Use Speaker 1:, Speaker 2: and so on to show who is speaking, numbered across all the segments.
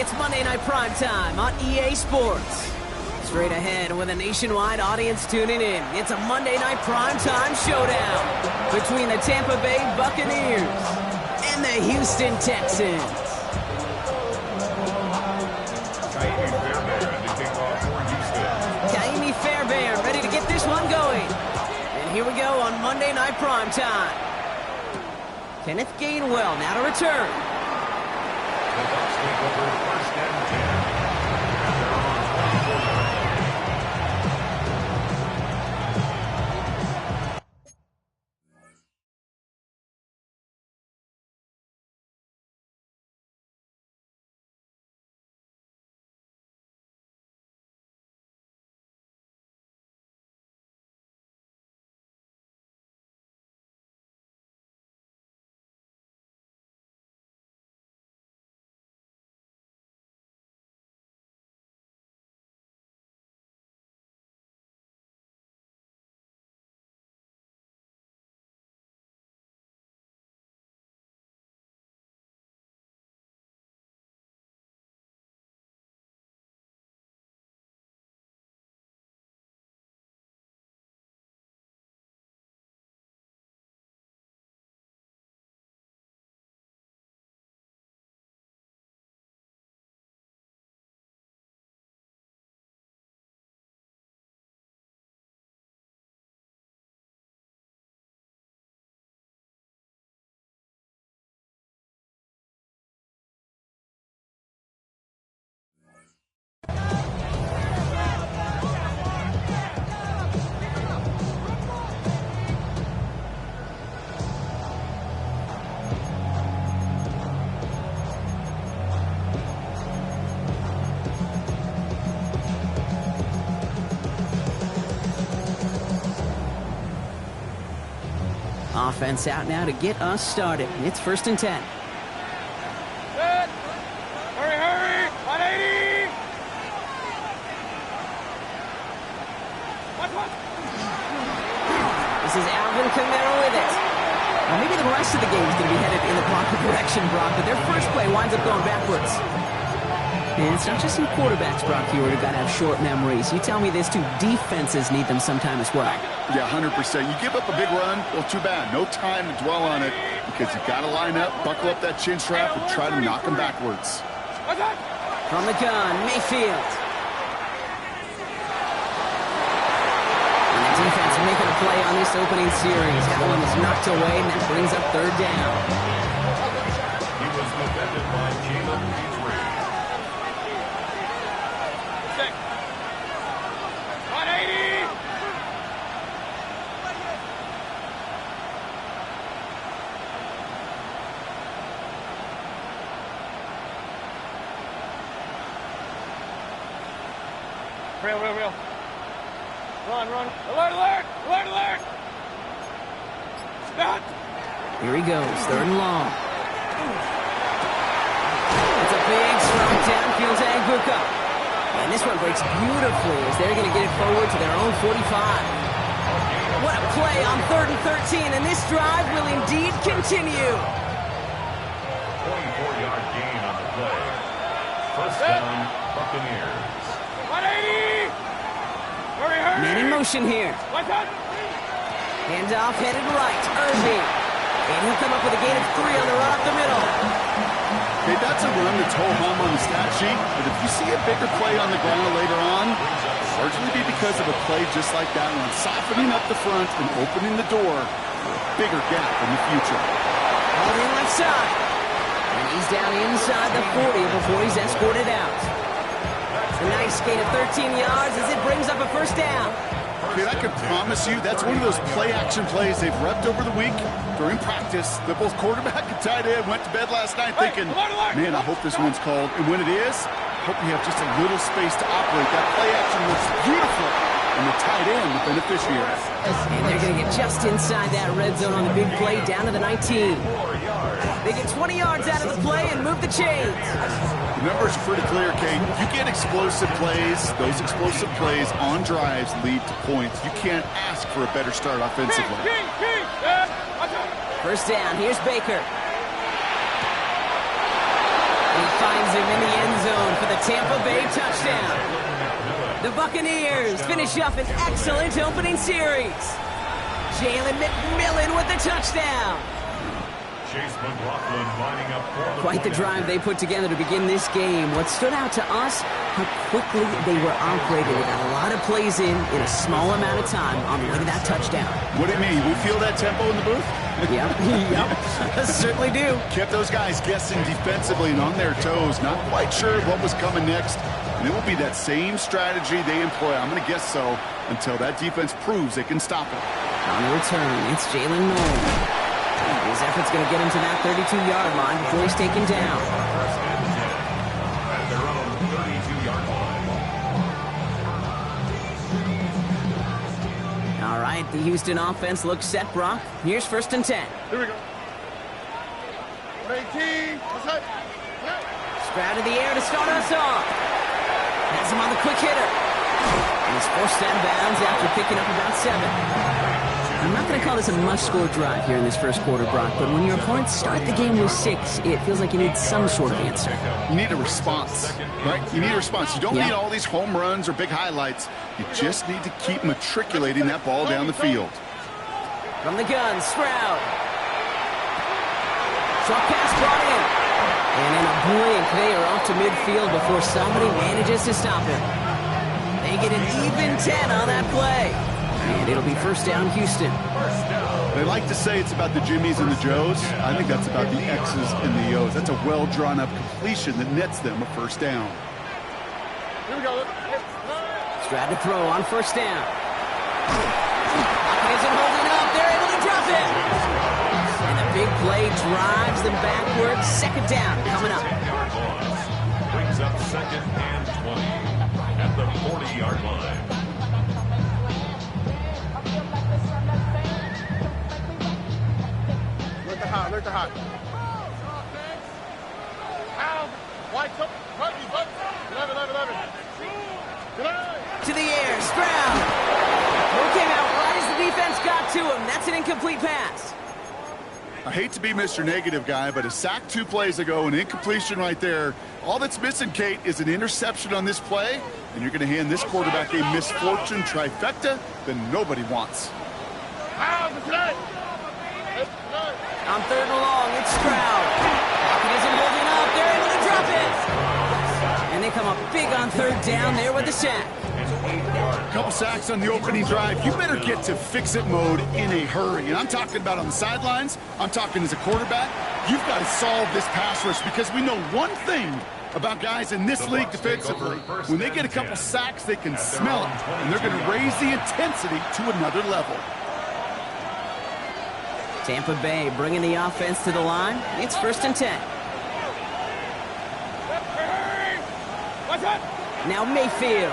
Speaker 1: It's Monday Night Primetime on EA Sports. Straight ahead with a nationwide audience tuning in. It's a Monday Night Primetime showdown between the Tampa Bay Buccaneers and the Houston Texans. Kaimi Fairbairn ready to get this one going. And here we go on Monday Night Primetime. Kenneth Gainwell now to return.
Speaker 2: The Bucs take over first and 10. And they're on 24 yards.
Speaker 1: Offense out now to get us started. It's first and 10.
Speaker 3: Set. Hurry, hurry. 180. Watch.
Speaker 1: This is Alvin Kamara with it. Now maybe the rest of the game is going to be headed in the proper direction, Brock, but their first play winds up going backwards. And it's not just some quarterbacks, Brock, here who got to have short memories. You tell me this too, defenses need them sometime as well.
Speaker 4: Yeah, 100%. You give up a big run, well, too bad. No time to dwell on it because you got to line up, buckle up that chin strap, and try to knock them backwards.
Speaker 1: From the gun, Mayfield. And the defense making a play on this opening series. That one was knocked away, and that brings up third down.
Speaker 2: He was defended by Caleb Petrie.
Speaker 3: 180. Real. Run. Alert. Stop.
Speaker 1: Here he goes, third and long. It's a big, strong downfield to Anguka. And this one breaks beautifully as they're going to get it forward to their own 45. What a play on 3rd and 13, and this drive will indeed continue.
Speaker 2: 24-yard gain on the play. First down, Buccaneers.
Speaker 3: 180. Hurry.
Speaker 1: Man in motion here.
Speaker 3: Watch out.
Speaker 1: Handoff headed right, Irving. And he'll come up with a gain of 3 on the run up the middle.
Speaker 4: Okay, that's a run that's ho-hum on the stat sheet, but if you see a bigger play on the ground later on, largely be because of a play just like that one, softening up the front and opening the door for a bigger gap in the future.
Speaker 1: On the left side. And he's down inside the 40 before he's escorted out. A nice gain of 13 yards as it brings up a first down.
Speaker 4: Okay, I can promise you that's one of those play-action plays they've repped over the week during practice. That both quarterback and tight end went to bed last night thinking, man, I hope this one's called. And when it is, I hope you have just a little space to operate. That play-action looks beautiful. And the tight end, the beneficiary.
Speaker 1: And they're going to get just inside that red zone on the big play down to the 19. They get 20 yards out of the play and move the chains.
Speaker 4: The numbers are pretty clear, Kate. You get explosive plays. Those explosive plays on drives lead to points. You can't ask for a better start offensively.
Speaker 1: First down, here's Baker. He finds him in the end zone Tampa Bay touchdown. The Buccaneers finish up an excellent opening series. Jalen McMillan with the touchdown.
Speaker 2: Chase McLaughlin lining up for the
Speaker 1: Quite the drive they put together to begin this game. What stood out to us, how quickly they were operating. They got a lot of plays in a small amount of time on the way to that touchdown.
Speaker 4: What do you mean? We feel that tempo in the booth?
Speaker 1: Yep. Certainly do.
Speaker 4: Kept those guys guessing defensively and on their toes, not quite sure what was coming next. And it will be that same strategy they employ, I'm going to guess so, until that defense proves they can stop it.
Speaker 1: On the return, it's Jalen Nolan. His effort's going to get him to that 32-yard line before he's taken down.
Speaker 2: First and 10 at their own 32-yard line.
Speaker 1: All right, the Houston offense looks set, Brock. Here's first and 10.
Speaker 3: Here we go. 18.
Speaker 1: Stroud in the air to start us off. Has him on the quick hitter. And he's forced out of bounds after picking up about 7. I'm not going to call this a must-score drive here in this first quarter, Brock, but when your opponents start the game with 6, it feels like you need some sort of answer.
Speaker 4: You need a response, right? You need a response. You don't need all these home runs or big highlights. You just need to keep matriculating that ball down the field.
Speaker 1: From the gun, Stroud. Short pass brought in. And in a blink, they are off to midfield before somebody manages to stop him. They get an even 10 on that play. And it'll be first down, Houston.
Speaker 4: They like to say it's about the Jimmies and the Joes. I think that's about the X's and the O's. That's a well-drawn-up completion that nets them a first down.
Speaker 3: Here we go.
Speaker 1: Stroud to throw on first down. Isn't holding up. They're able to drop it. And the big play drives them backwards. Second down coming up.
Speaker 2: Brings up second and 20 at the 40-yard line.
Speaker 3: Alert the hot. White top. 11.
Speaker 1: To the air, Stroud. Okay, now right as the defense got to him. That's an incomplete pass.
Speaker 4: I hate to be Mr. Negative guy, but a sack 2 plays ago, an incompletion right there. All that's missing, Kate, is an interception on this play, and you're going to hand this quarterback a misfortune trifecta that nobody wants.
Speaker 1: On third and long, it's Stroud. Pocket isn't holding up. They're able to drop it. And they come up big on third down there with the sack.
Speaker 4: A couple sacks on the opening drive. You better get to fix-it mode in a hurry. And I'm talking about on the sidelines. I'm talking as a quarterback. You've got to solve this pass rush because we know one thing about guys in this league defensively. When they get a couple sacks, they can smell it. And they're going to raise the intensity to another level.
Speaker 1: Tampa Bay bringing the offense to the line. It's first and 10. Now Mayfield.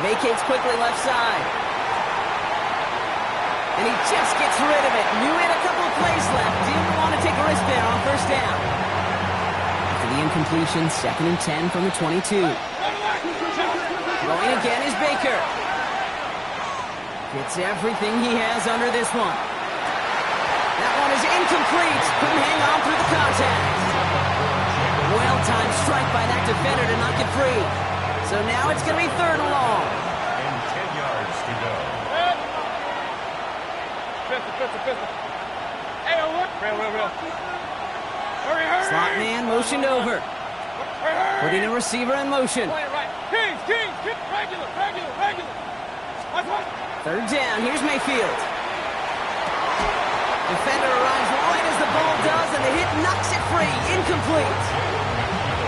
Speaker 1: Vacates quickly left side. And he just gets rid of it. Knew he had a couple of plays left. Didn't want to take a risk there on first down. After the incompletion, second and 10 from the 22. Throwing again is Baker. Gets everything he has under this one. That one is incomplete. Couldn't hang on through the contact. Well-timed strike by that defender to knock it free. So now it's going to be third and long.
Speaker 2: And 10 yards to go.
Speaker 3: Pistol. Hey, look. Real. Hurry.
Speaker 1: Slot man motioned over. Putting a receiver in motion.
Speaker 3: Kings. Regular.
Speaker 1: Third down. Here's Mayfield. Defender arrives right as the ball does, and the hit knocks it free. Incomplete.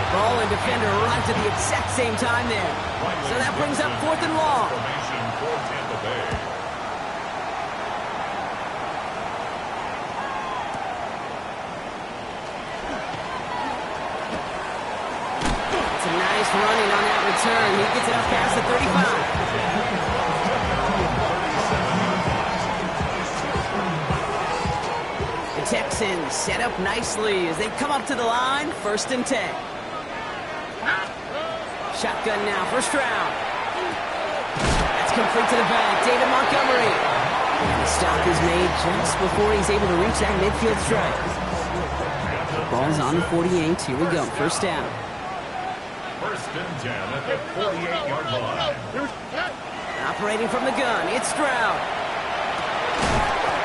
Speaker 1: Ball and defender arrived at the exact same time there. So that brings up fourth and long.
Speaker 2: Formation for Tampa Bay.
Speaker 1: It's a nice running on that return. He gets it up past the 35. Texans set up nicely as they come up to the line. First and 10. Shotgun now for Stroud. That's complete to the back. David Montgomery. And the stop is made just before he's able to reach that midfield strike. Ball's on the 48. Here we go. First down.
Speaker 2: First and 10 at the 48-yard line.
Speaker 1: Operating from the gun, it's Stroud.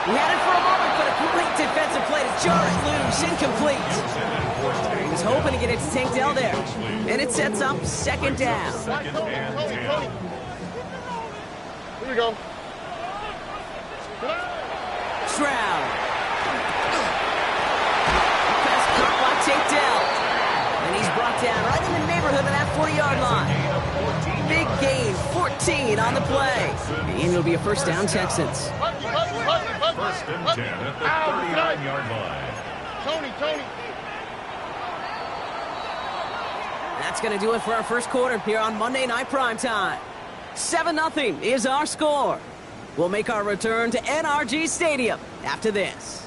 Speaker 1: He had it for a moment, but a complete defensive play to jar it loose, incomplete. He was hoping to get it to Tank Dell there. And it sets up second down.
Speaker 2: Second and 10.
Speaker 3: Here we go.
Speaker 1: Stroud. Pass caught by Tank Dell. And he's brought down right in the neighborhood of that 40-yard line. Big gain, 14 on the play. And it'll be a first down, Texans.
Speaker 2: First and 10 at the 39-yard line.
Speaker 3: Tony.
Speaker 1: That's going to do it for our first quarter here on Monday Night Primetime. 7-0 is our score. We'll make our return to NRG Stadium after this.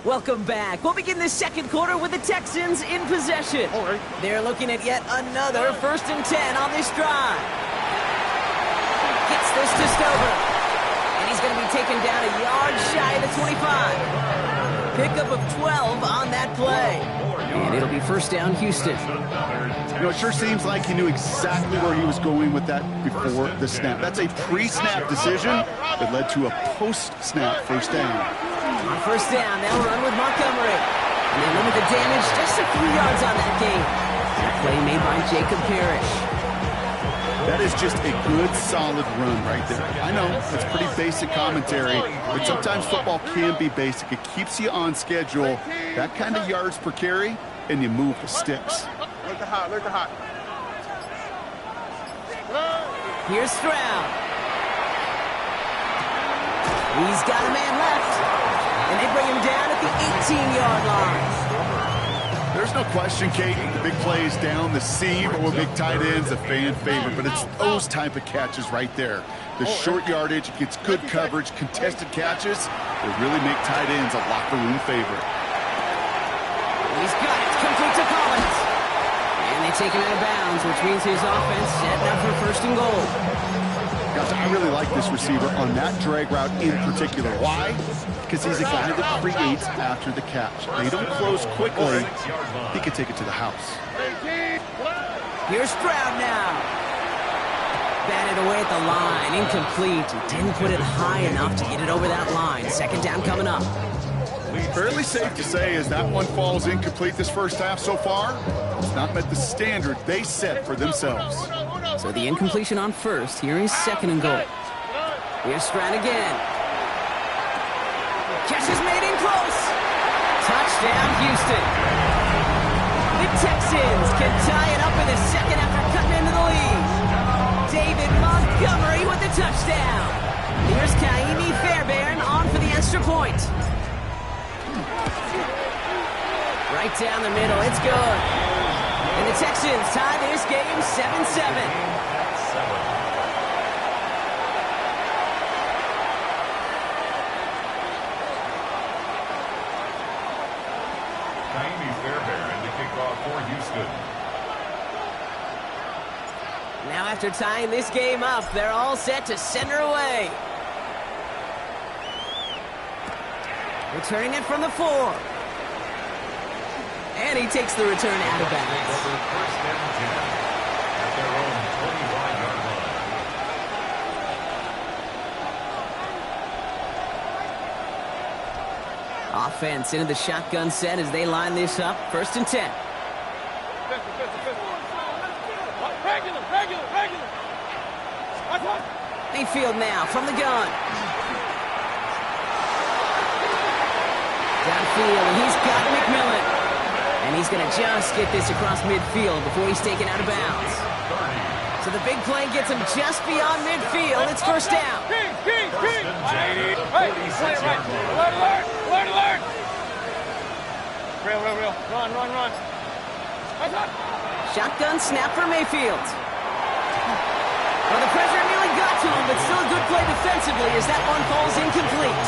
Speaker 1: Welcome back. We'll begin this second quarter with the Texans in possession. They're looking at yet another first and 10 on this drive. Gets this to Stover. And he's going to be taken down a yard shy of the 25. Pickup of 12 on that play. And it'll be first down, Houston.
Speaker 4: You know, it sure seems like he knew exactly where he was going with that before the snap. That's a pre-snap decision that led to a post-snap first down.
Speaker 1: On first down, they'll run with Montgomery. And they limit the damage just a few yards on that game. That play made by Jacob Parrish.
Speaker 4: That is just a good, solid run right there. I know, it's pretty basic commentary, but sometimes football can be basic. It keeps you on schedule, that kind of yards per carry, and you move the sticks.
Speaker 3: Look the hot.
Speaker 1: Here's Stroud. He's got a man left. And they bring him down at the 18-yard line.
Speaker 4: There's no question, Kate, the big plays down the seam or big tight ends, a fan favorite, but it's those type of catches right there. The short yardage, gets good coverage, contested catches, they really make tight ends a locker room favorite.
Speaker 1: He's got it, complete to Collins. And they take him out of bounds, which means his offense setting up for first and goal.
Speaker 4: Guys, I really like this receiver on that drag route in particular. Why? Because he's a guy that creates after the catch. They don't close quickly. He can take it to the house.
Speaker 1: Here's Stroud now. Batted away at the line, incomplete. He didn't put it high enough to get it over that line. Second down coming up.
Speaker 4: Fairly safe to say as that one falls incomplete this first half so far, it's not met the standard they set for themselves.
Speaker 1: So the incompletion on first. Here is second and goal. Here's Stroud again. Catch is made in close. Touchdown, Houston. The Texans can tie it up in the second after cutting into the lead. David Montgomery with the touchdown. Here's Kaimi Fairbairn on for the extra point. Right down the middle, it's good. And the Texans tie this game 7-7. Now after tying this game up, they're all set to send her away. Returning it from the 4. And he takes the return out of bounds.
Speaker 2: First and 10 at their own 25-yard line.
Speaker 1: Offense into the shotgun set as they line this up. First and 10.
Speaker 3: Regular.
Speaker 1: Mayfield now from the gun. Downfield, and he's got McMillan. And he's going to just get this across midfield before he's taken out of bounds. So the big play gets him just beyond midfield. It's first down.
Speaker 3: King. Hey, play it right. Alert. Real. Run.
Speaker 1: Shotgun snap for Mayfield. Well, the pressure nearly got to him, but still a good play defensively as that one falls incomplete.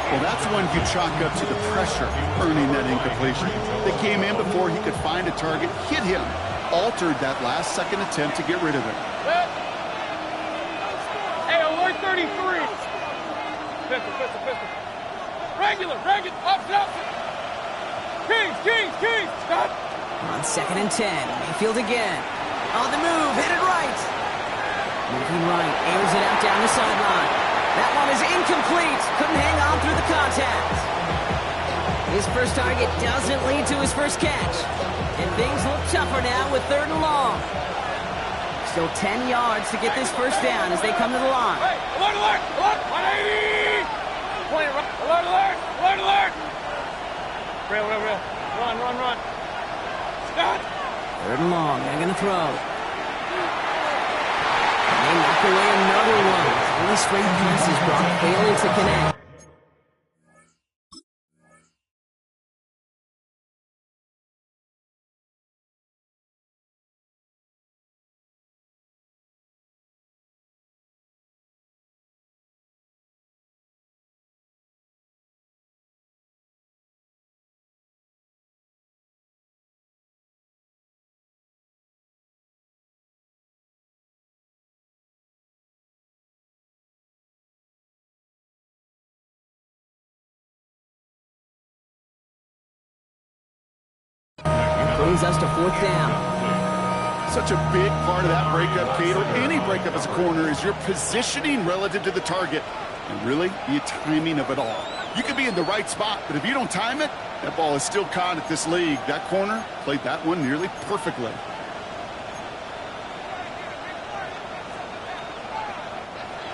Speaker 4: Well, that's one you chalk up to the pressure earning that incompletion. They came in before he could find a target, hit him, altered that last second attempt to get rid of it.
Speaker 3: Pistol, pistol, pistol. Regular, regular, up. Kings, stop.
Speaker 1: On 2nd and 10, Mayfield again. On the move, headed right. Moving right, airs it out down the sideline. That one is incomplete. Couldn't hang on through the contact. His first target doesn't lead to his first catch. And things look tougher now with 3rd and long. Still 10 yards to get this first down as they come to the line.
Speaker 3: Hey, alert, 180! Point right, alert! Real. Run. Stop!
Speaker 1: 3rd and long, they're going to throw. And they knock away another one. 3 straight passes, Brock, failing to connect. Brings us to 4th down.
Speaker 4: Such a big part of that breakup, Kate, or any breakup as a corner, is your positioning relative to the target. And really, the timing of it all. You could be in the right spot, but if you don't time it, that ball is still caught at this league. That corner played that one nearly perfectly.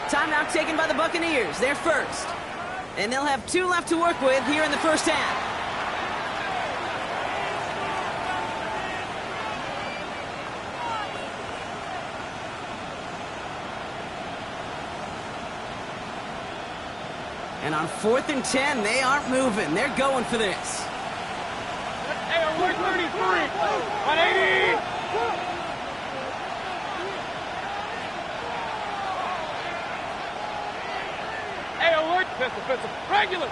Speaker 1: Timeout taken by the Buccaneers. They're first. And they'll have 2 left to work with here in the first half. And on 4th and 10, they aren't moving. They're going for this.
Speaker 3: Hey, alert 33! 180! Hey, alert! Pistol. Regular!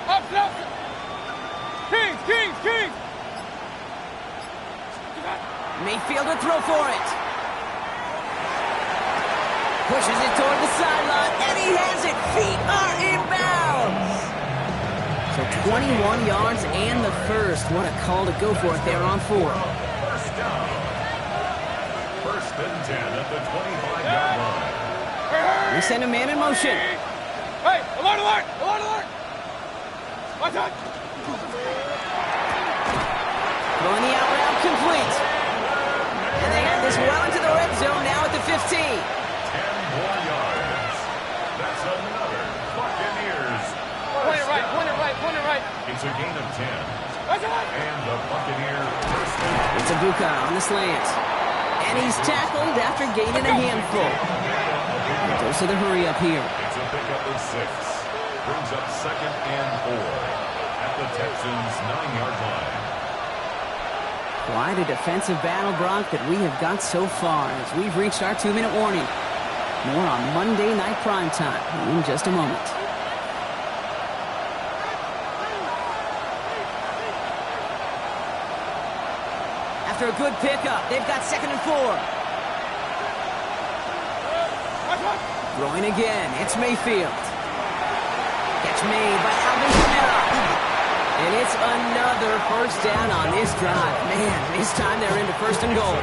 Speaker 3: Up! Kings!
Speaker 1: Mayfield will throw for it. Pushes it toward the sideline, and he has it. Feet are inbounds. So 21 yards and the first. What a call to go for it there on 4.
Speaker 2: First down. 1st and 10 at the 25-yard line.
Speaker 1: We send a man in motion.
Speaker 3: Hey, alert! Watch out!
Speaker 1: Throwing the out route complete. And they have this well into the red zone now at the 15.
Speaker 2: 10 more yards. That's another Buccaneers.
Speaker 3: Point it right.
Speaker 2: It's a gain of 10.
Speaker 3: Watch out!
Speaker 2: And the Buccaneer first and
Speaker 1: It's Ibuka on the slant. And he's tackled after gaining a handful. Dose of the hurry up here.
Speaker 2: it's a pickup of 6. Brings up 2nd and 4 at the Texans' 9-yard line.
Speaker 1: Quite a defensive battle, Brock, that we have got so far as we've reached our 2-minute warning. More on Monday Night Primetime in just a moment. After a good pickup, they've got 2nd and 4. Throwing again, it's Mayfield. Catch made by Alvin Kamara. And it's another first down on this drive. Man, this time they're into 1st and goal.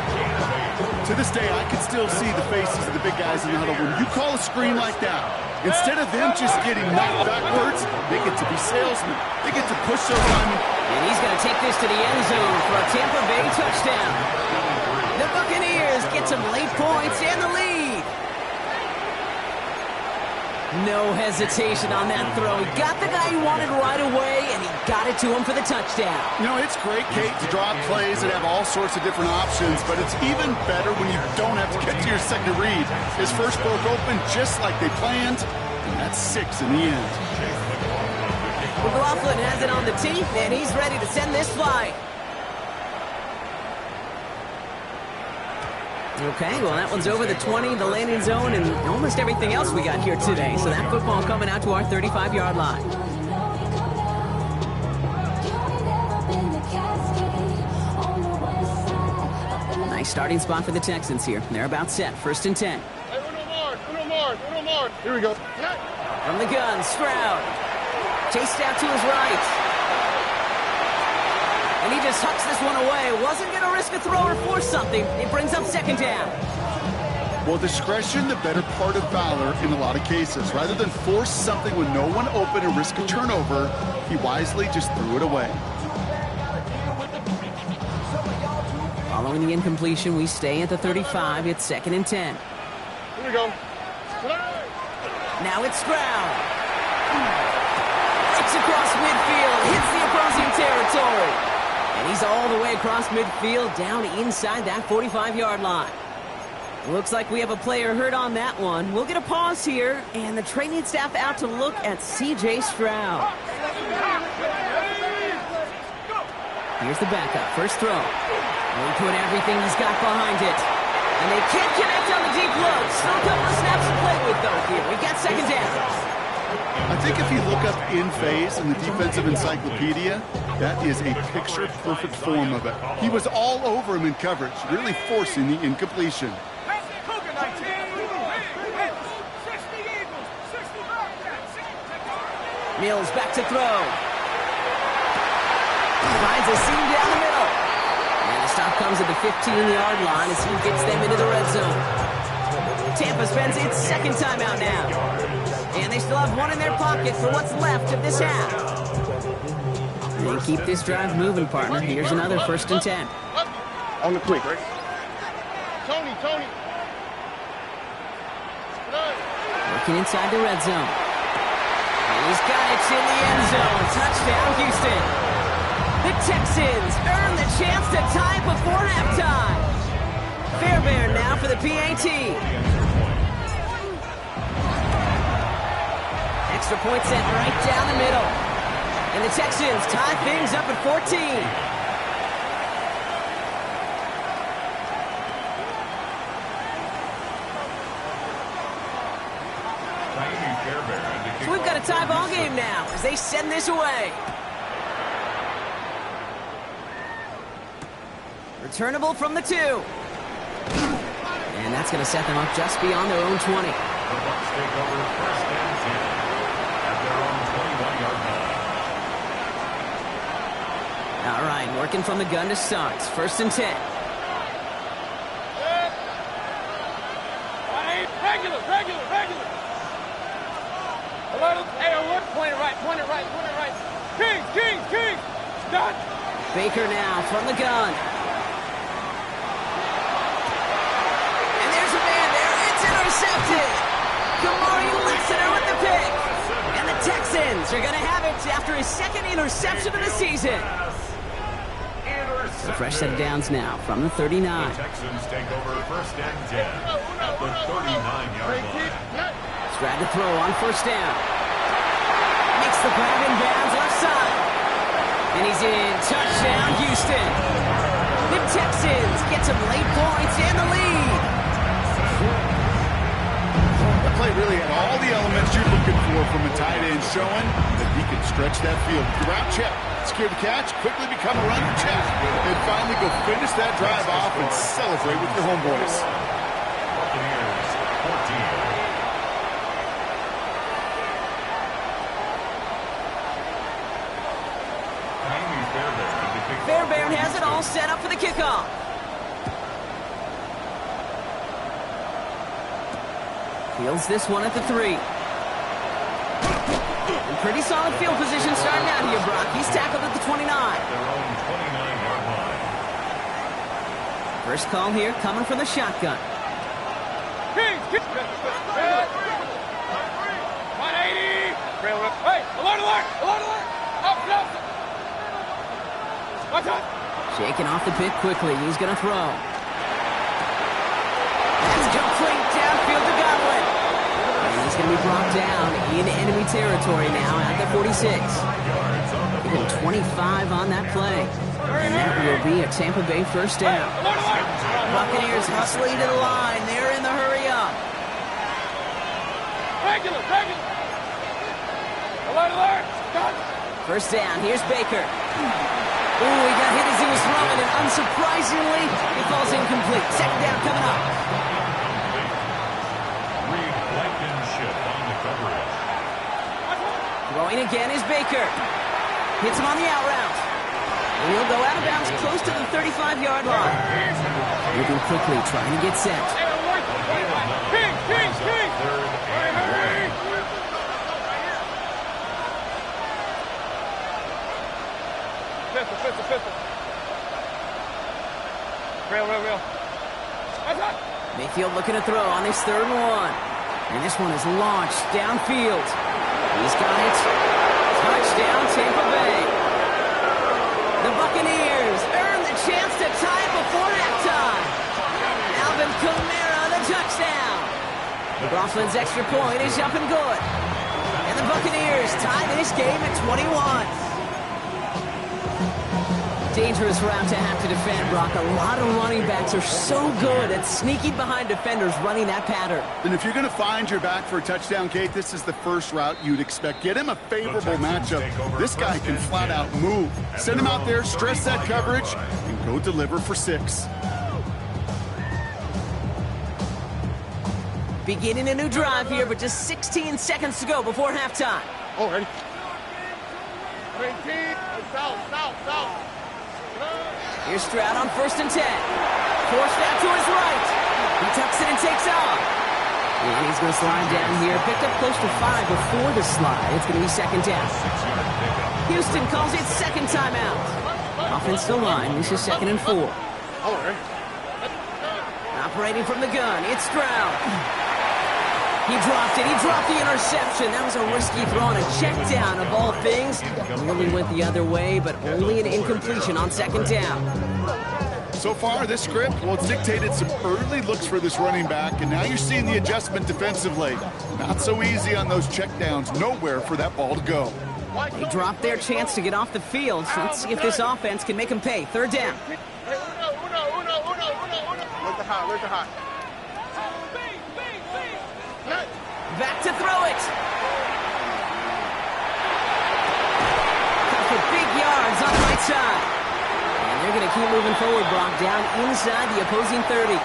Speaker 4: To this day, I can still see the faces of the big guys in the huddle. When you call a screen like that, instead of them just getting knocked backwards, they get to be salesmen. They get to push those linemen.
Speaker 1: And he's going to take this to the end zone for a Tampa Bay touchdown. The Buccaneers get some late points and the lead. No hesitation on that throw. He got the guy he wanted right away, and he got it to him for the touchdown.
Speaker 4: You know, it's great, Kate, to draw up plays that have all sorts of different options, but it's even better when you don't have to get to your second read. His first broke open just like they planned, and that's 6 in the end.
Speaker 1: McLaughlin has it on the tee, and he's ready to send this flying. Okay, well, that one's over the 20, the landing zone, and almost everything else we got here today. So that football coming out to our 35-yard line. Nice starting spot for the Texans here. They're about set. 1st and 10.
Speaker 3: Hey, uno more. more. Here we go.
Speaker 1: From the gun, Stroud. Chased out to his right. And he just hucks this one away. Wasn't going to risk a throw or force something. It brings up second down.
Speaker 4: Well, discretion, the better part of valor in a lot of cases. Rather than force something with no one open and risk a turnover, he wisely just threw it away.
Speaker 1: Following the incompletion, we stay at the 35. It's 2nd and 10.
Speaker 3: Here we go.
Speaker 1: Now it's Stroud. It's across midfield. Hits the opposing territory. And he's all the way across midfield, down inside that 45-yard line. Looks like we have a player hurt on that one. We'll get a pause here, and the training staff out to look at C.J. Stroud. Here's the backup. First throw. He put everything he's got behind it. And they can't connect on the deep look. Still a couple of snaps to play with, though, here. We got second down.
Speaker 4: I think if you look up in phase in the defensive encyclopedia, that is a picture-perfect form of it. He was all over him in coverage, really forcing the incompletion.
Speaker 1: Mills back to throw. Finds a seam down the middle. And the stop comes at the 15-yard line as he gets them into the red zone. Tampa spends its second timeout now. And they still have one in their pocket for what's left of this half. They keep this drive moving, partner. Here's another 1st and 10.
Speaker 3: On the quick. Tony.
Speaker 1: Working inside the red zone. He's got it in the end zone. Touchdown, Houston. The Texans earn the chance to tie before halftime. Fairbairn now for the PAT. Extra point sent right down the middle. And the Texans tie things up at 14. So we've got a tie ball game now as they send this away. Returnable from the 2. And that's going to set them up just beyond their own 20.
Speaker 2: The Bucs take over 1st and 10 at their own 21-yard line.
Speaker 1: All right, working from the gun to start. 1st and 10.
Speaker 3: Regular. Hey, look, point it right. Kings. Done.
Speaker 1: Baker now from the gun. And there's a man there. It's intercepted. Kamari Listener with the pick. And the Texans are going to have it after his 2nd interception of the season. A fresh set of downs now from the 39.
Speaker 2: The Texans take over 1st and 10 at the 39-yard line.
Speaker 1: Stroud to throw on 1st down. Makes the grab in bounds left side. And he's in. Touchdown, Houston. The Texans get some late points and the lead.
Speaker 4: The play really had all the elements you're looking for from a tight end, showing that he can stretch that field. Route check, secure the catch, quickly become a runner check, and finally go finish that drive off and celebrate with your homeboys.
Speaker 2: Buccaneers 14.
Speaker 1: Fairbairn has it all set up for the kickoff. Fields this one at the 3. And pretty solid field position starting out here, Brock. He's tackled at the 29.
Speaker 2: Their own 29-yard line.
Speaker 1: First call here coming from the shotgun.
Speaker 3: 180. Hey, alert. Up. Watch out.
Speaker 1: Shaking off the pick quickly. He's going to throw. That's complete downfield to Godwin. And he's going to be brought down in enemy territory now at the 46. Even 25 on that play. And that will be a Tampa Bay 1st down. Buccaneers hustling to the line. They're in the hurry up.
Speaker 3: Regular. Alert. Done.
Speaker 1: 1st down. Here's Baker. Ooh, he got hit as he was throwing, and unsurprisingly, he falls incomplete. 2nd down coming up.
Speaker 2: Reed blanket
Speaker 1: again is Baker. Hits him on the out route. And he'll go out of bounds close to the 35-yard line. Moving quickly, trying to get set.
Speaker 3: Pistol. Real.
Speaker 1: Mayfield looking to throw on this 3rd and 1. And this one is launched downfield. He's got it. Touchdown, Tampa Bay. The Buccaneers earn the chance to tie it before halftime. Alvin Kamara, the touchdown. McLaughlin's extra point is up and good. And the Buccaneers tie this game at 21. Dangerous route to have to defend, Brock. A lot of running backs are so good at sneaking behind defenders running that pattern.
Speaker 4: And if you're going to find your back for a touchdown, Kate, this is the first route you'd expect. Get him a favorable matchup. This guy can flat out move. Send him out there, stress that coverage, and go deliver for 6.
Speaker 1: Beginning a new drive here, but just 16 seconds to go before halftime.
Speaker 3: Oh, ready? 18, south.
Speaker 1: Here's Stroud on 1st and 10. Forced out to his right. He tucks it and takes off. And he's going to slide down here. Picked up close to 5 before the slide. It's going to be 2nd down. Houston calls it 2nd timeout. Offensive line. This is 2nd and 4. Operating from the gun. It's Stroud. He dropped it. He dropped the interception. That was a risky throw on a check down of all things. Really went the other way, but only an incompletion on 2nd down.
Speaker 4: So far, this script, well, it's dictated some early looks for this running back, and now you're seeing the adjustment defensively. Not so easy on those checkdowns. Nowhere for that ball to go.
Speaker 1: They dropped their chance to get off the field. So let's see if this offense can make them pay. 3rd down.
Speaker 3: Where's the hot?
Speaker 1: Back to throw it. For big yards on the right side. And they're going to keep moving forward, Brock, down inside the opposing 30.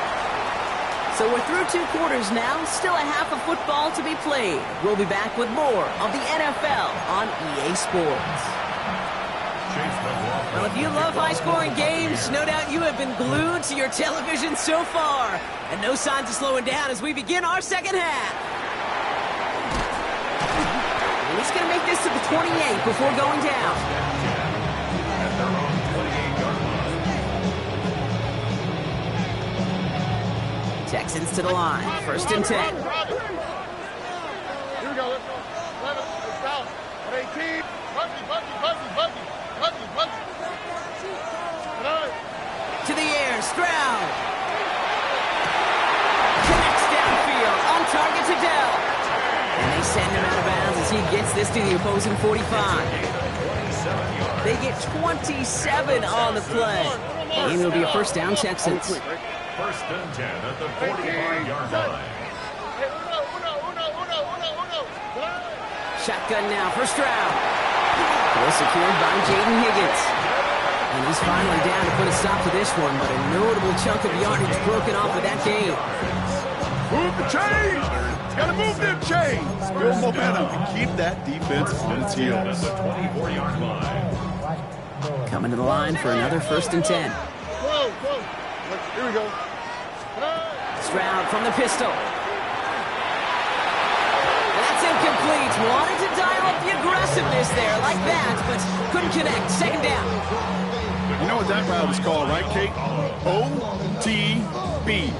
Speaker 1: So we're through 2 quarters now. Still a half of football to be played. We'll be back with more of the NFL on EA Sports. Well, if you love high-scoring games, no doubt you have been glued to your television so far. And no signs of slowing down as we begin our 2nd half. He's going to make this to the 28 before going down. Texans to the line. 1st and 10.
Speaker 3: Here we go. Let's go. 11. It's down. 18. Buggy.
Speaker 1: To the air. Stroud. Connects downfield. On target to Dell. And they send him out of bounds as he gets this to the opposing 45. They get 27 on the play. And it'll be a 1st down, Texans.
Speaker 2: 1st and 10 at the 45-yard line.
Speaker 1: Shotgun now for Stroud. Well secured by Jaden Higgins. And he's finally down to put a stop to this one, but a notable chunk of yardage broken off of that game.
Speaker 4: Move the chains! Gotta move them chains! Build momentum and keep that defense on its heels.
Speaker 2: At the 24-yard line.
Speaker 1: Coming to the line for another 1st and 10.
Speaker 3: Whoa. Here we go.
Speaker 1: Stroud from the pistol. That's incomplete. Wanted to dial up the aggressiveness there like that, but couldn't connect. 2nd down.
Speaker 4: You know what that route is called, right, Kate? OTB.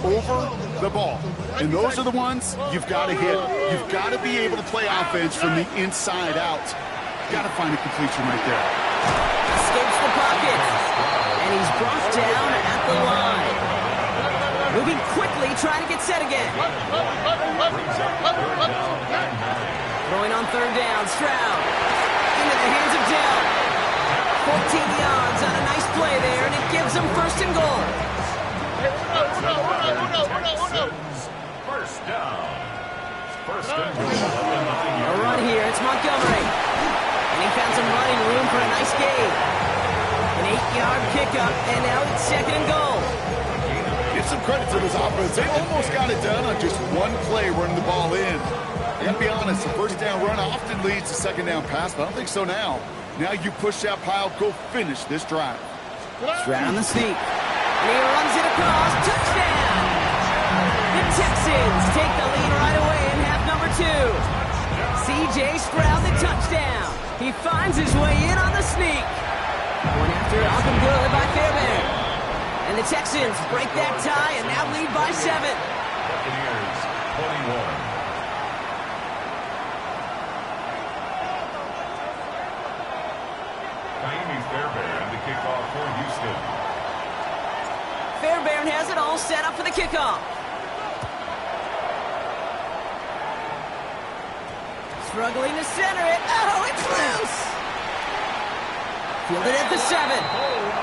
Speaker 4: Over the ball. And those are the ones you've got to hit. You've got to be able to play offense from the inside out. You've got to find a completion right there.
Speaker 1: Escapes the pocket. And he's brought down at the line. Moving quickly, trying to get set again. Throwing on 3rd down, Stroud. Into the hands of Dell. 14 yards on a nice play there, and it gives him 1st and goal.
Speaker 2: 1st down. 1st and goal.
Speaker 1: A run here, it's Montgomery. And he found some running room for a nice gain. An 8-yard pickup, and now it's 2nd and goal.
Speaker 4: Give some credit to this offense. They almost got it done on just one play running the ball in. I gotta be honest, a first down run often leads to second down pass, but I don't think so now. Now you push that pile, go finish this drive.
Speaker 1: Stroud on the sneak. And he runs it across. Touchdown! The Texans take the lead right away in half number 2. C.J. Stroud, the touchdown. He finds his way in on the sneak. Going after it, up and good by Fairbairn. And the Texans break that tie and now lead by 7.
Speaker 2: Buccaneers, 21. Fairbairn, the kickoff for Houston.
Speaker 1: Fairbairn has it all set up for the kickoff. Struggling to center it. Oh, it's loose. Fielded at the 7.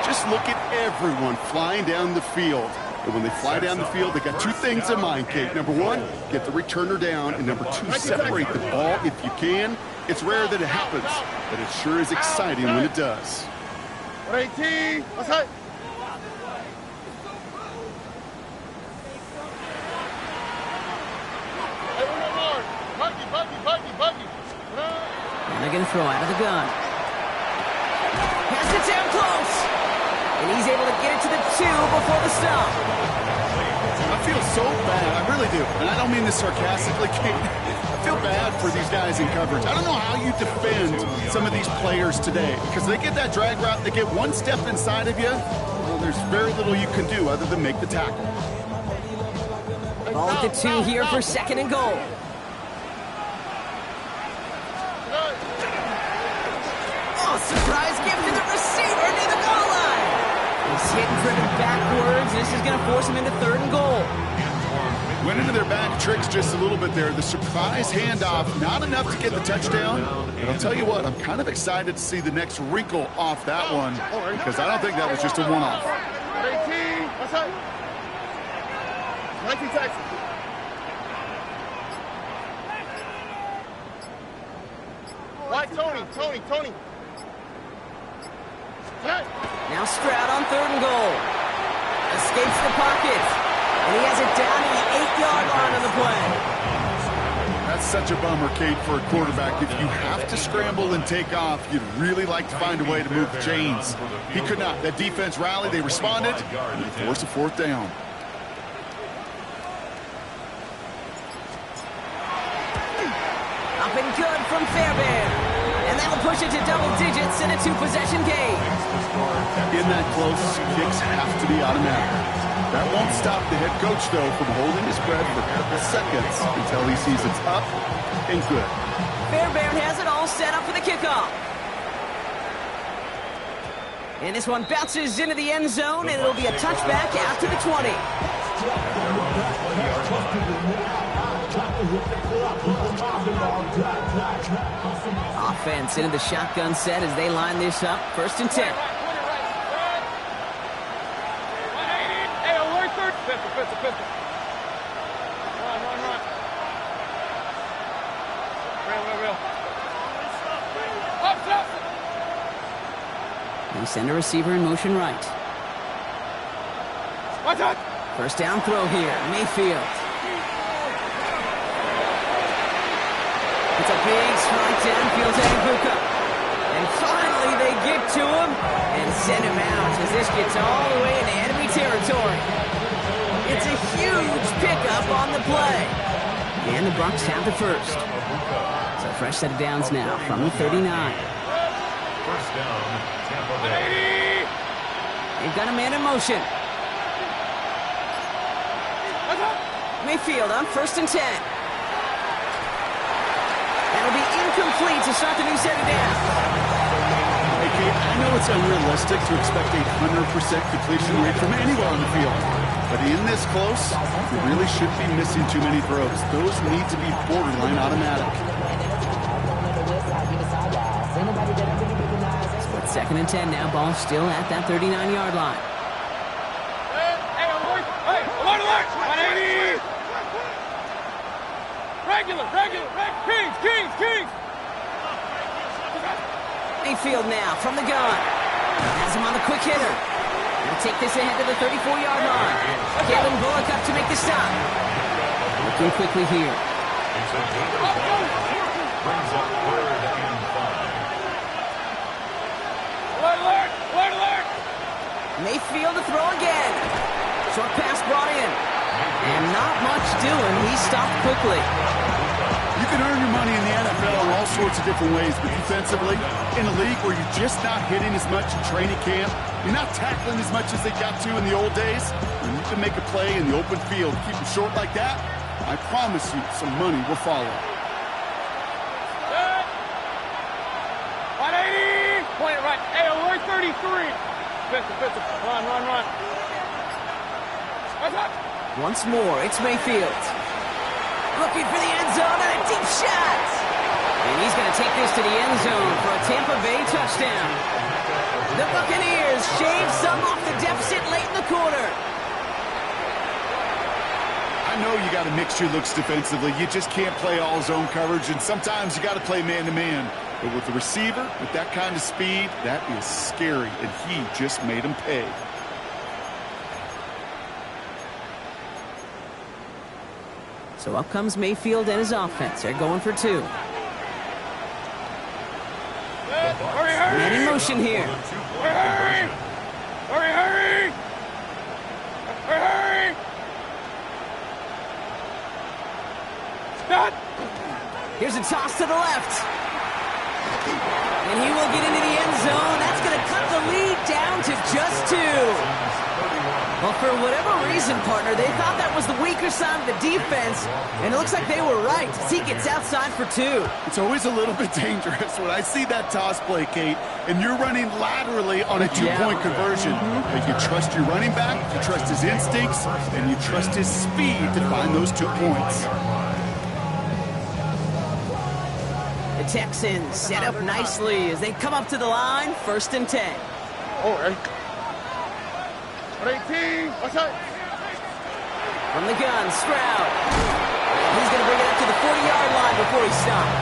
Speaker 4: Just look at everyone flying down the field. And when they fly down the field, they got 2 things in mind, Kate. Number 1, get the returner down. And number 2, separate the ball if you can. It's rare that it happens, but it sure is exciting when it does.
Speaker 3: 18, let's hit. Hey, one more. Buggy.
Speaker 1: And they're going to throw out of the gun. Pass it down close. And he's able to get it to the 2 before the stop.
Speaker 4: I feel so bad. I really do. And I don't mean this sarcastically, Kate. I feel bad for these guys in coverage. I don't know how you defend some of these players today because they get that drag route, they get one step inside of you. Well, there's very little you can do other than make the tackle.
Speaker 1: Ball at the 2 here for 2nd and goal. Oh, surprise gift to the receiver near the goal line. He's hit and driven backwards. This is going to force him into 3rd and goal.
Speaker 4: Went into their back tricks just a little bit there. The surprise handoff, not enough to get the touchdown. But I'll tell you what, I'm kind of excited to see the next wrinkle off that one because I don't think that was just a one-off.
Speaker 3: 18, what's up? 19 Texans. Right, Tony.
Speaker 1: Now Stroud on 3rd and goal. Escapes the pocket. And he has it down to the 8-yard line of the play.
Speaker 4: That's such a bummer, Kate, for a quarterback. If you have to scramble and take off, you'd really like to find a way to move the chains. He could not. That defense rallied. They responded. And they forced a 4th down.
Speaker 1: Up and good from Fairbairn. And that'll push it to double digits in a 2-possession game.
Speaker 4: In that close, kicks have to be automatic. That won't stop the head coach, though, from holding his breath for a couple seconds until he sees it's up and good.
Speaker 1: Fairbairn has it all set up for the kickoff. And this one bounces into the end zone, and it'll be a touchback out to the 20. Offense into the shotgun set as they line this up. 1st and 10.
Speaker 3: Hey, alert 3rd. Pistol. Run. Real. Up.
Speaker 1: They send a receiver in motion right.
Speaker 3: Watch out.
Speaker 1: 1st down throw here. Mayfield. It's a big strike downfield to Ibuka. And finally they get to him and send him out as this gets all the way into enemy territory. It's a huge pickup on the play. And the Bucs have the 1st. So fresh set of downs now from the 39.
Speaker 2: 1st down, Tampa Bay.
Speaker 1: They've got a man in motion. Mayfield on 1st and 10. That'll be incomplete to start the new set of downs.
Speaker 4: Hey, Kate, I know it's unrealistic to expect a 100% completion rate from anywhere on the field. But in this close, you really shouldn't be missing too many throws. Those need to be borderline automatic.
Speaker 1: Split 2nd and 10 now. Ball still at that 39-yard line.
Speaker 3: Alert! 180! Regular! Kings!
Speaker 1: Mayfield now from the gun. Has him on the quick hitter. He'll take this ahead to the 34-yard line. Kevin Bullock up to make the stop. Looking quickly here.
Speaker 2: It's a gain of 5. Brings up 3rd and 5.
Speaker 3: Alert! Alert! Alert!
Speaker 1: Mayfield to throw again. Short pass brought in. And not much doing. He stopped quickly.
Speaker 4: You can earn your money in the NFL in all sorts of different ways, but defensively, in a league where you're just not hitting as much in training camp, you're not tackling as much as they got to in the old days, when you can make a play in the open field, keep them short like that, I promise you some money will follow.
Speaker 3: 180! Point it right. Hey, alert 33. Defensive. Run. What's up?
Speaker 1: Once more, it's Mayfield. Looking for the end zone and a deep shot. And he's going to take this to the end zone for a Tampa Bay touchdown. The Buccaneers shave some off the deficit late in the quarter.
Speaker 4: I know you got to mix your looks defensively. You just can't play all zone coverage, and sometimes you got to play man-to-man. But with the receiver, with that kind of speed, that is scary, and he just made him pay.
Speaker 1: So up comes Mayfield and his offense. They're going for 2. Man in motion here.
Speaker 3: Hurry! Stop!
Speaker 1: Here's a toss to the left. And he will get into the end zone. That's going to cut the lead down to just 2. Well, for whatever reason, partner, they thought that was the weaker side of the defense, and it looks like they were right as he gets outside for 2.
Speaker 4: It's always a little bit dangerous when I see that toss play, Kate, and you're running laterally on a 2-point conversion. But you trust your running back, you trust his instincts, and you trust his speed to find those 2 points.
Speaker 1: The Texans set up nicely as they come up to the line, 1st and 10.
Speaker 3: Oh, hey. 18. What's up?
Speaker 1: From the gun, Stroud. He's going to bring it up to the 40-yard line before he stops.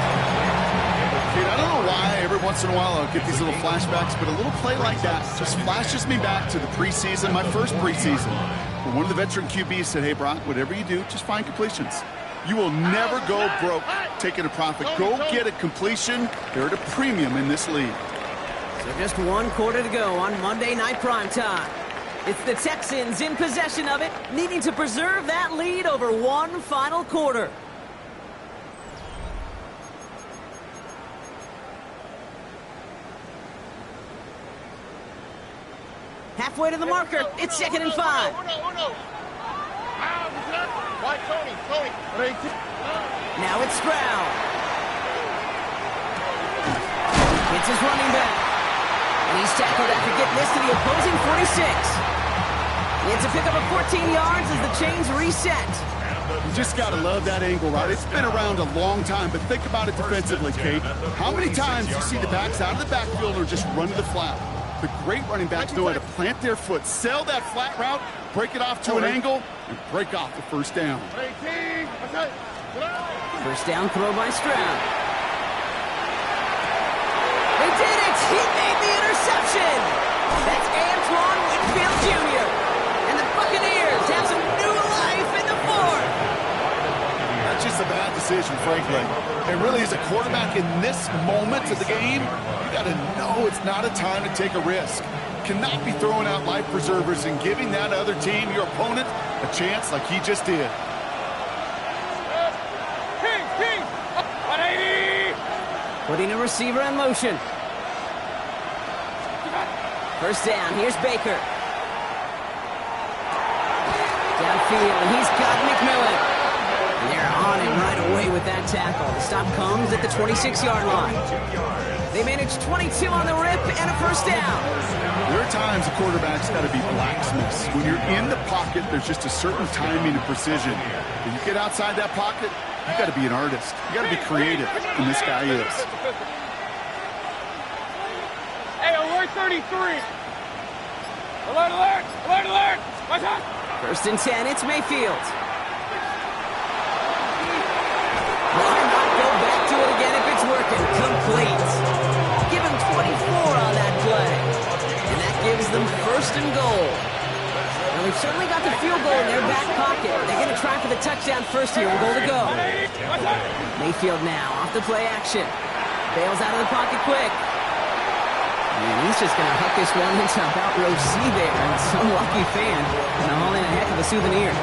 Speaker 4: Dude, I don't know why every once in a while I'll get these little flashbacks, but a little play like that just flashes me back to the preseason, my first preseason. When one of the veteran QBs said, hey, Brock, whatever you do, just find completions. You will never go broke taking a profit. Go get a completion. They're at a premium in this league.
Speaker 1: So just 1 quarter to go on Monday Night Primetime. It's the Texans in possession of it, needing to preserve that lead over 1 final quarter. Halfway to the marker, it's 2nd and 5. Now it's Stroud. It's his running back. And he's tackled after getting this to the opposing 46. It's a pickup of 14 yards as the chains reset.
Speaker 4: You just got to love that angle, right? It's been around a long time, but think about it defensively, Kate. How many times do you see the backs out of the backfield or just run to the flat? The great running backs know how to plant their foot, sell that flat route, break it off to an angle, and break off the 1st down.
Speaker 1: 1st down throw by Stroud. They did it! He made the interception! That's Antoine Winfield Jr. And the Buccaneers have some new life in the 4th.
Speaker 4: That's just a bad decision, frankly. And really, as a quarterback in this moment of the game, you got to know it's not a time to take a risk. Cannot be throwing out life preservers and giving that other team, your opponent, a chance like he just did.
Speaker 3: King! 180!
Speaker 1: Putting a receiver in motion. 1st down, here's Baker. Downfield, and he's got McMillan. And they're on him right away with that tackle. The stop comes at the 26-yard line. They managed 22 on the rip and a 1st down.
Speaker 4: There are times a quarterback's got to be blacksmiths. When you're in the pocket, there's just a certain timing and precision. When you get outside that pocket, you got to be an artist. You got to be creative, and this guy is.
Speaker 3: Hey, alert 33. Alert! What's up?
Speaker 1: 1st and 10, it's Mayfield. Why not go back to it again if it's working? Complete. Give him 24 on that play. And that gives them 1st and goal. Now, they've certainly got the field goal in their back pocket. They're going to try for the touchdown first here. Goal to go. Mayfield now off the play action. Bails out of the pocket quick. And he's just going to hook this one into about row C there. And some lucky fan going to haul in a heck of a souvenir.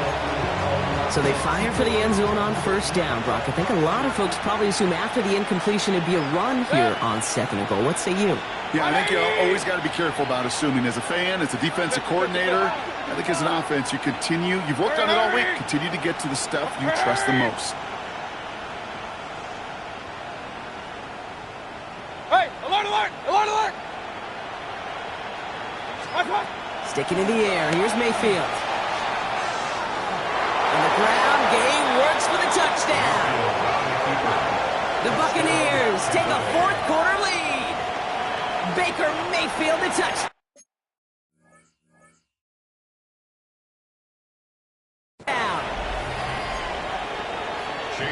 Speaker 1: So they fire for the end zone on first down, Brock. I think a lot of folks probably assume after the incompletion it'd be a run here on second and goal. What say you?
Speaker 4: Yeah, I think you always got to be careful about assuming. As a fan, as a defensive coordinator, I think as an offense, you've worked on it all week, continue to get to the stuff you trust the most.
Speaker 3: Hey, alert, alert, alert, alert!
Speaker 1: Sticking in the air, here's Mayfield. On the ground, game works for the touchdown. The Buccaneers take a fourth-quarter lead. Baker Mayfield, the touchdown.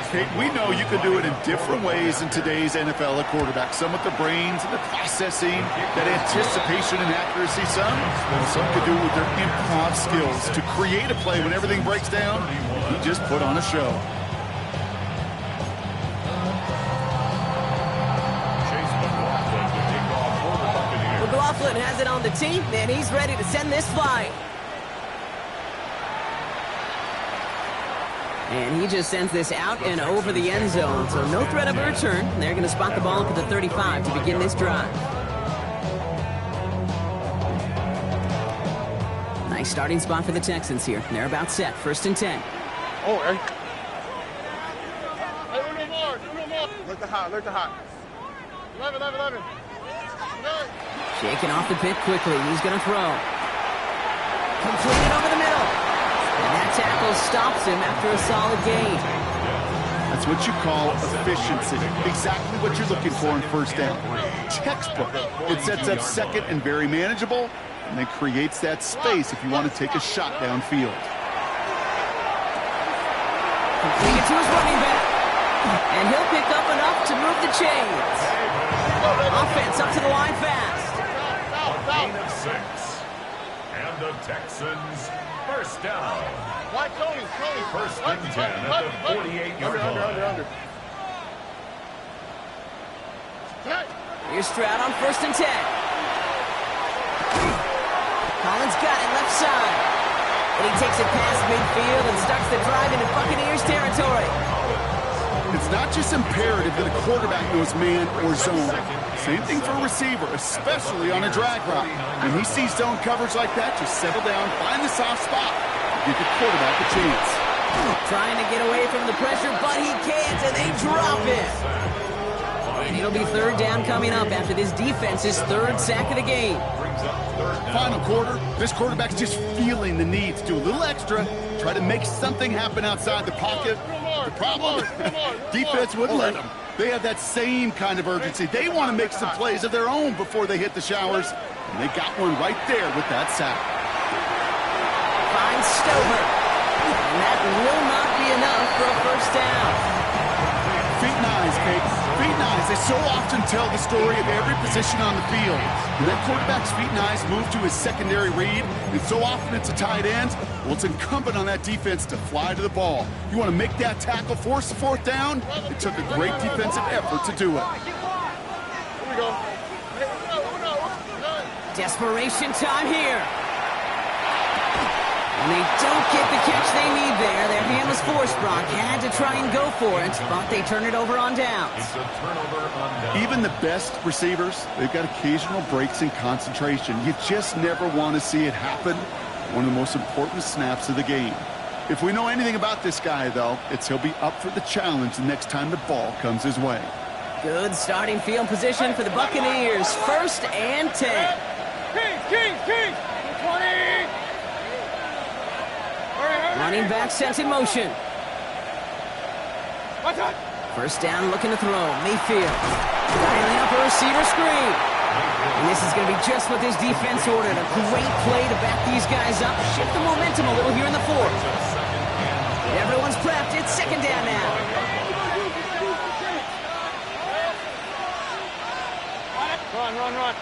Speaker 4: Hey, we know you can do it in different ways in today's NFL at quarterback. Some with the brains and the processing, that anticipation and accuracy. Some could do it with their improv skills to create a play when everything breaks down. He just put on a show.
Speaker 1: McLaughlin has it on the team, and he's ready to send this flying. And he just sends this out and over the end zone. So no threat of a return. They're going to spot the ball up at the 35 to begin this drive. Nice starting spot for the Texans here. They're about set. 1st and 10.
Speaker 3: Oh, hey. Hey, no more. Look the hot. 11.
Speaker 1: Shaking off the pit quickly. He's going to throw. Completed over the middle. And that tackle stops him after a solid gain.
Speaker 4: That's what you call efficiency. Exactly what you're looking for in first down. Textbook. It sets up second and very manageable, and then creates that space if you want to take a shot downfield.
Speaker 1: Completed to his running back. And he'll pick up enough to move the chains. Offense up to the line fast.
Speaker 2: A gain of 6. And the Texans first down.
Speaker 3: Why, Tony?
Speaker 2: 1st and 10 at the 48-yard line.
Speaker 1: Here's Stroud on 1st and 10. Collins got it left side. And he takes it past midfield and starts the drive into Buccaneers territory.
Speaker 4: It's not just imperative that a quarterback knows man or zone. Same thing for a receiver, especially on a drag route. When he sees zone coverage like that, just settle down, find the soft spot, give the quarterback a chance.
Speaker 1: Trying to get away from the pressure, but he can't, and they drop it. And it'll be 3rd down coming up after this defense's 3rd sack of the game.
Speaker 4: Final quarter, this quarterback's just feeling the need to do a little extra, try to make something happen outside the pocket. The problem, defense wouldn't let them. They have that same kind of urgency. They want to make some plays of their own before they hit the showers, and they got one right there with that sack.
Speaker 1: Finds Stover, and that will not be enough for a 1st down.
Speaker 4: Feet and eyes, Kate. Feet and eyes. They so often tell the story of every position on the field. When that quarterback's feet and eyes move to his secondary read, and so often it's a tight end, well, it's incumbent on that defense to fly to the ball. You want to make that tackle, force the 4th down? It took a great defensive effort to do it.
Speaker 3: Here we go.
Speaker 1: Desperation time here. And they don't get the catch they need there. Their hand was forced, Brock. Had to try and go for it, but they turn it over on downs.
Speaker 2: It's a turnover on downs.
Speaker 4: Even the best receivers, they've got occasional breaks in concentration. You just never want to see it happen. One of the most important snaps of the game. If we know anything about this guy, though, it's he'll be up for the challenge the next time the ball comes his way.
Speaker 1: Good starting field position for the Buccaneers. 1st and 10.
Speaker 3: Kings! 20!
Speaker 1: Running back sent in motion. 1st down looking to throw. Mayfield dialing up a receiver screen. And this is going to be just what this defense ordered. A great play to back these guys up. Shift the momentum a little here in the 4th. Everyone's prepped. It's 2nd down now.
Speaker 3: Run.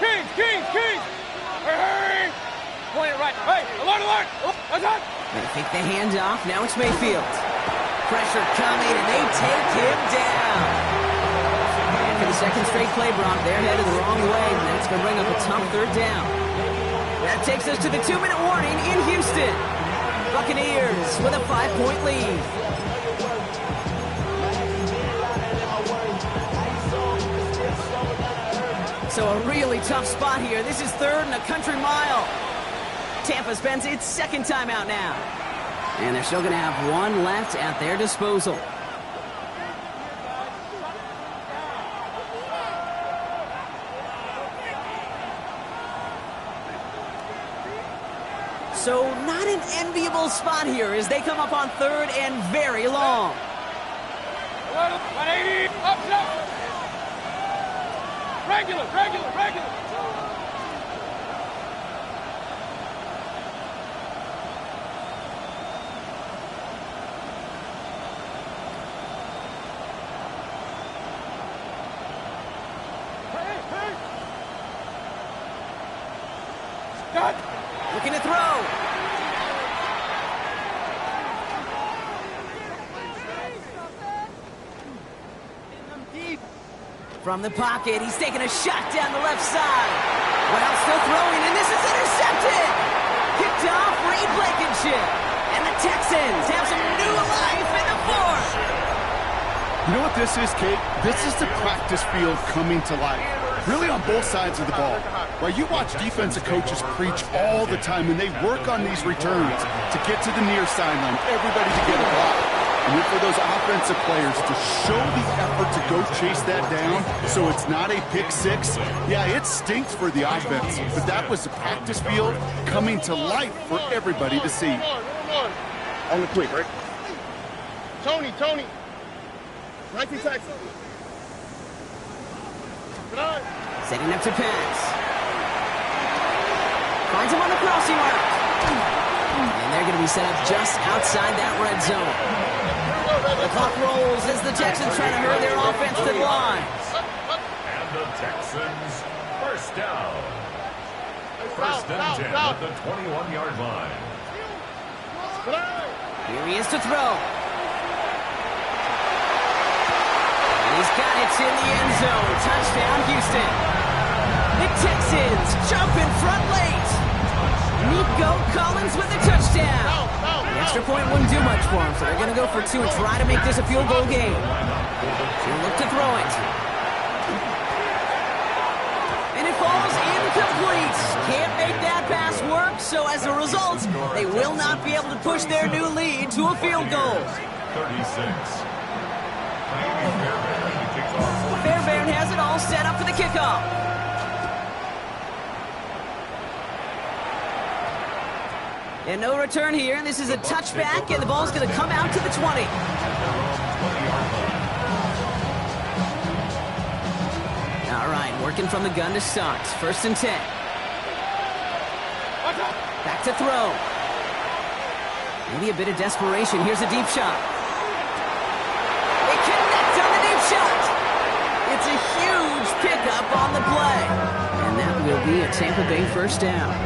Speaker 3: Kings! Hurry! Point it right. Hey, alert! What's that?
Speaker 1: They fake the handoff. Now it's Mayfield. Pressure coming, and they take him down. And for the second straight play, Brock, they're headed the wrong way. And that's going to bring up a tough third down. That takes us to the 2-minute warning in Houston. Buccaneers with a 5-point lead. So a really tough spot here. This is third and a country mile. Tampa spends its second timeout now. And they're still going to have one left at their disposal. So not an enviable spot here as they come up on third and very long.
Speaker 3: 180, up, up. Regular. Cut.
Speaker 1: Looking to throw. From the pocket, he's taking a shot down the left side. Well, still throwing, and this is intercepted. Picked off Reed Blankenship. And the Texans have some new life in the fourth.
Speaker 4: You know what this is, Kate? This is the practice field coming to life. Really on both sides of the ball. Right, you watch defensive coaches preach all the time, and they work on these returns to get to the near sideline, everybody to get a block. And then for those offensive players to show the effort to go chase that down so it's not a pick six, yeah, it stinks for the offense. But that was the practice field coming to life for everybody to see.
Speaker 3: On the quick, right? Tony. 19 Texas.
Speaker 1: Setting up to pass. Finds him on the crossing route. And they're going to be set up just outside that red zone. The clock rolls as the Texans trying to hurry their offense to the line.
Speaker 2: And the Texans first down. First and 10 at the 21-yard line.
Speaker 1: Here he is to throw. And he's got it in the end zone. Touchdown, Houston. The Texans jump in front late. Nico Collins with a touchdown. The extra point wouldn't do much for him, so they're going to go for two and try to make this a field goal game. He'll look to throw it. And it falls incomplete. Can't make that pass work, so as a result, they will not be able to push their new lead to a field goal.
Speaker 2: 36.
Speaker 1: Fairbairn has it all set up for the kickoff. And no return here, and this is a touchback, and the ball's going to come out to the 20. All right, working from the gun to start. First and 10. Back to throw. Maybe a bit of desperation. Here's a deep shot. They connect on the deep shot. It's a huge pickup on the play. And that will be a Tampa Bay first down.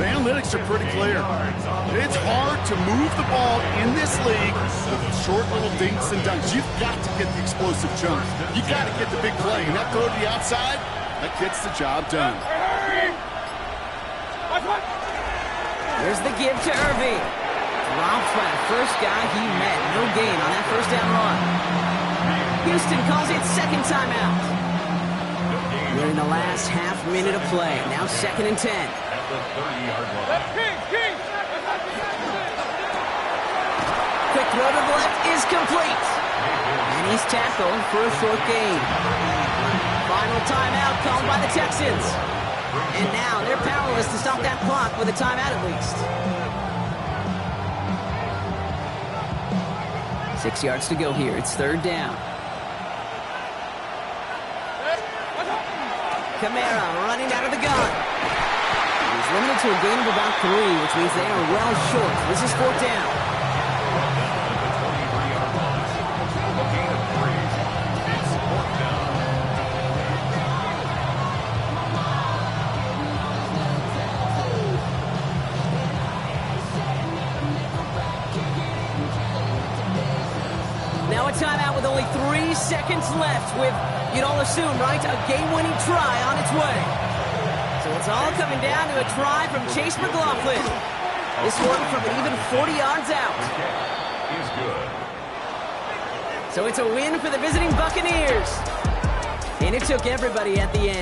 Speaker 4: The analytics are pretty clear. It's hard to move the ball in this league with short little dinks and dunks. You've got to get the explosive chunk. You've got to get the big play. And that throw to the outside, that gets the job done.
Speaker 1: Here's the give to Irving. Dropped by the first guy he met. No gain on that first down run. Houston calls it second timeout. We're in the last half minute of play. Now second and 10.
Speaker 2: The 30-yard line.
Speaker 1: Quick throw to the left is complete. And he's tackled for a short gain. Final timeout called by the Texans. And now they're powerless to stop that clock with a timeout at least. 6 yards to go here. It's third down. Kamara running out of the gun. He's limited to a gain of about 3, which means they are well short. This is fourth down. a timeout with only 3 seconds left with, you'd all assume, right, a game-winning try on its way. So it's all coming down to a try from Chase McLaughlin. This one from even 40 yards out.
Speaker 2: Is good.
Speaker 1: So it's a win for the visiting Buccaneers. And it took everybody at the end.